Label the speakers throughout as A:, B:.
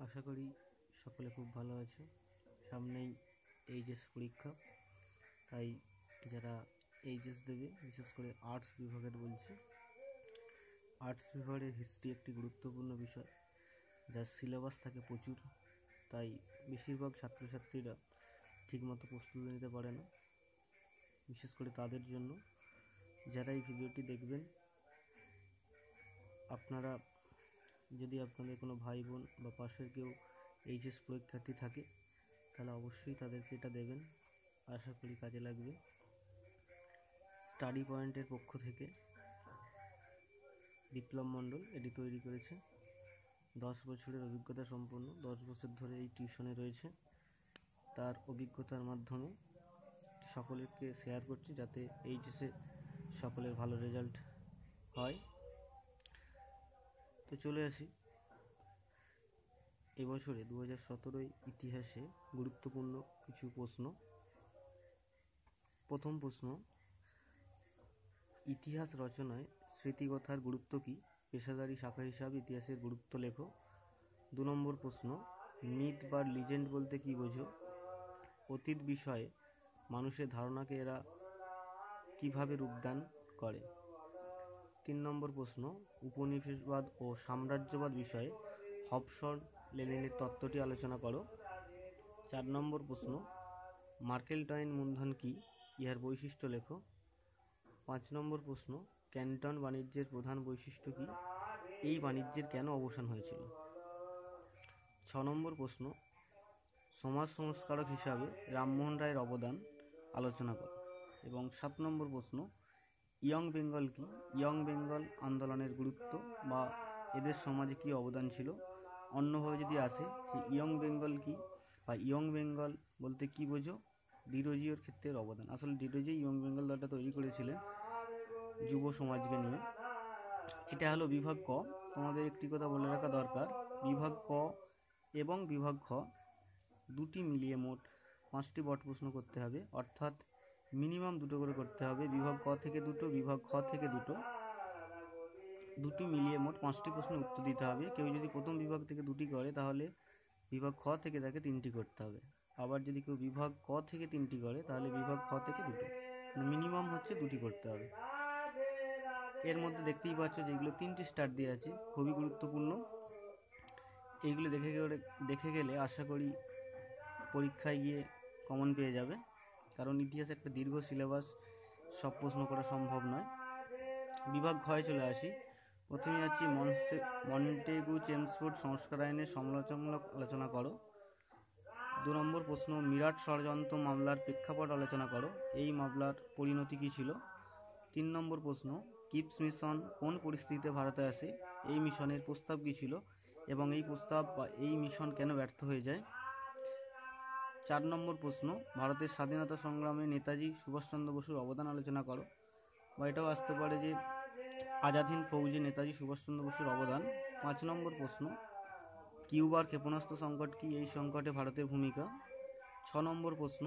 A: আশা করি সকলে খুব ভালো আছে। সামনেই এইচএস পরীক্ষা, তাই যারা এইচএস দেবে, বিশেষ করে আর্টস বিভাগের বলছি, আর্টস বিভাগের হিস্ট্রি একটি গুরুত্বপূর্ণ বিষয়, যার সিলেবাস থাকে প্রচুর, তাই বেশিরভাগ ছাত্রছাত্রীরা ঠিকমতো প্রস্তুতি নিতে পারে না। বিশেষ করে তাদের জন্য যারা এই ভিডিওটি দেখবেন, আপনারা যদি আপনাদের কোনো ভাই বোন বা পাশের কেউ এইচএস পরীক্ষার্থী থাকে, তাহলে অবশ্যই তাদেরকে এটা দেবেন। আশা করি কাজে লাগবে। স্টাডি পয়েন্টের পক্ষ থেকে বিপ্লব মণ্ডল এটি তৈরি করেছে। 10 বছরের অভিজ্ঞতা সম্পন্ন, 10 বছর ধরে এই টিউশনে রয়েছে। তার অভিজ্ঞতার মাধ্যমে সকলকে শেয়ার করছি, যাতে এইচএসে সকলের ভালো রেজাল্ট হয়। তো চলে আসি এবছরে 2017 ইতিহাসে গুরুত্বপূর্ণ কিছু প্রশ্ন। প্রথম প্রশ্ন, ইতিহাস রচনায় স্মৃতিকথার গুরুত্ব কী? পেশাদারী শাখা হিসাবে ইতিহাসের গুরুত্ব লেখো। 2 নম্বর প্রশ্ন, মিথ বা লিজেন্ড বলতে কী বোঝো? অতীত বিষয়ে মানুষের ধারণাকে এরা কিভাবে রূপদান করে? 3 নম্বর প্রশ্ন, উপনিবেশবাদ ও সাম্রাজ্যবাদ বিষয়ে হবসন লেনিনের তত্ত্বটি আলোচনা করো। 4 নম্বর প্রশ্ন, মার্কেলটয়েন মূলধন কী? ইহার বৈশিষ্ট্য লেখো। 5 নম্বর প্রশ্ন, ক্যান্টন বাণিজ্যের প্রধান বৈশিষ্ট্য কী? এই বাণিজ্যের কেন অবসান হয়েছিল? 6 নম্বর প্রশ্ন, সমাজ সংস্কারক হিসাবে রামমোহন রায়ের অবদান আলোচনা করো। এবং 7 নম্বর প্রশ্ন, ইয়ং বেঙ্গল কী? ইয়ং বেঙ্গল আন্দোলনের গুরুত্ব বা এদের সমাজে কী অবদান ছিল? অন্যভাবে যদি আসে যে ইয়ং বেঙ্গল কী বা ইয়ং বেঙ্গল বলতে কী বোঝো? ডিরোজিওর ক্ষেত্রে অবদান। আসলে ডিরোজি ইয়ং বেঙ্গল দলটা তৈরি করেছিলেন যুব সমাজকে নিয়ে। এটা হলো বিভাগ ক। তোমাদের একটি কথা বলে রাখা দরকার, বিভাগ ক এবং বিভাগ খ দুটি মিলিয়ে মোট 5টি বট প্রশ্ন করতে হবে, অর্থাৎ মিনিমাম 2টো করে করতে হবে। বিভাগ ক থেকে 2টো, বিভাগ খ থেকে 2টো, দুটি মিলিয়ে মোট 5টি প্রশ্নের উত্তর দিতে হবে। কেউ যদি প্রথম বিভাগ থেকে 2টি করে, তাহলে বিভাগ খ থেকে তাকে 3টি করতে হবে। আবার যদি কেউ বিভাগ ক থেকে 3টি করে, তাহলে বিভাগ খ থেকে 2টো, মিনিমাম হচ্ছে 2টি করতে হবে। এর মধ্যে দেখতেই পাচ্ছ যেগুলো 3টি স্টার দিয়ে আছে, খুবই গুরুত্বপূর্ণ। এইগুলো দেখে গেলে আশা করি পরীক্ষায় গিয়ে কমন পেয়ে যাবে, কারণ ইতিহাস একটা দীর্ঘ সিলেবাস, সব প্রশ্ন করা সম্ভব নয়। বিভাগ ঘয়ে চলে আসি। প্রথমে যাচ্ছি, মন্টেগু চেমসফোর্ড সংস্কার আইনের সমালোচনামূলক আলোচনা করো। 2 নম্বর প্রশ্ন, মিরাট ষড়যন্ত্র মামলার প্রেক্ষাপট আলোচনা করো। এই মামলার পরিণতি কী ছিল? 3 নম্বর প্রশ্ন, কিপস মিশন কোন পরিস্থিতিতে ভারতে আসে? এই মিশনের প্রস্তাব কী ছিল এবং এই প্রস্তাব বা এই মিশন কেন ব্যর্থ হয়ে যায়? 4 নম্বর প্রশ্ন, ভারতের স্বাধীনতা সংগ্রামে নেতাজি সুভাষচন্দ্র বসুর অবদান আলোচনা করো। বা এটাও আসতে পারে যে আজাদ হিন্দ ফৌজে নেতাজি সুভাষচন্দ্র বসুর অবদান। 5 নম্বর প্রশ্ন, কিউবার ক্ষেপণাস্ত্র সংকট কি? এই সংকটে ভারতের ভূমিকা। 6 নম্বর প্রশ্ন,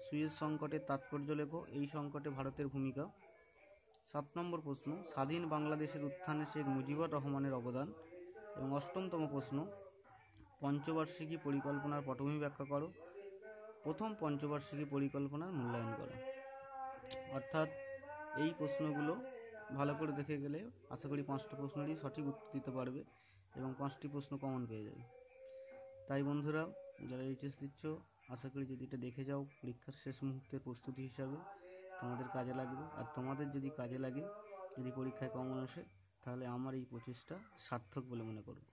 A: সুয়েজ সংকটের তাৎপর্য লেখো। এই সংকটে ভারতের ভূমিকা। 7 নম্বর প্রশ্ন, স্বাধীন বাংলাদেশের উত্থানে শেখ মুজিবুর রহমানের অবদান। এবং 8তম প্রশ্ন, পঞ্চবার্ষিকী পরিকল্পনার পটভূমি ব্যাখ্যা করো। প্রথম পঞ্চবার্ষিকী পরিকল্পনার মূল্যায়ন করো। অর্থাৎ এই প্রশ্নগুলো ভালো করে দেখে গেলে আশা করি 5টা প্রশ্নেরই সঠিক উত্তর দিতে পারবে এবং 5টি প্রশ্ন কমন পেয়ে যাবে। তাই বন্ধুরা, যারা এইচএস দিচ্ছ, আশা করি যদি এটা দেখে যাও পরীক্ষার শেষ মুহূর্তের প্রস্তুতি হিসাবে, তোমাদের কাজে লাগবে। আর তোমাদের যদি কাজে লাগে, যদি পরীক্ষায় কমন আসে, তাহলে আমার এই প্রচেষ্টা সার্থক বলে মনে করব।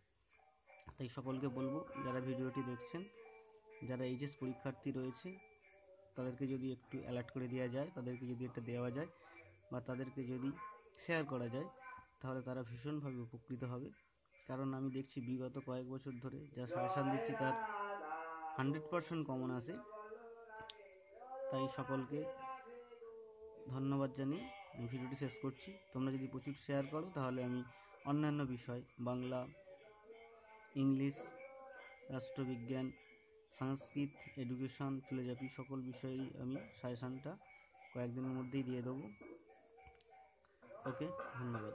A: তাই সকলকে বলবো, যারা ভিডিওটি দেখছেন, যারা এইচএস পরীক্ষার্থী রয়েছে, তাদেরকে যদি একটু অ্যালার্ট করে দেওয়া যায়, তাদেরকে যদি এটা দেওয়া যায় বা তাদেরকে যদি শেয়ার করা যায়, তাহলে তারা ভীষণভাবে উপকৃত হবে। কারণ আমি দেখছি বিগত কয়েক বছর ধরে যা সাজেশান দিচ্ছি তার 100% কমন আসে। তাই সকলকে ধন্যবাদ জানিয়ে আমি ভিডিওটি শেষ করছি। তোমরা যদি প্রচুর শেয়ার করো, তাহলে আমি অন্যান্য বিষয়, বাংলা, ইংলিশ, রাষ্ট্রবিজ্ঞান, সংস্কৃত, এডুকেশন, ফিলোজফি, সকল বিষয়েই আমি সাজেশানটা কয়েকদিনের মধ্যেই দিয়ে দেবো। ওকে, ধন্যবাদ।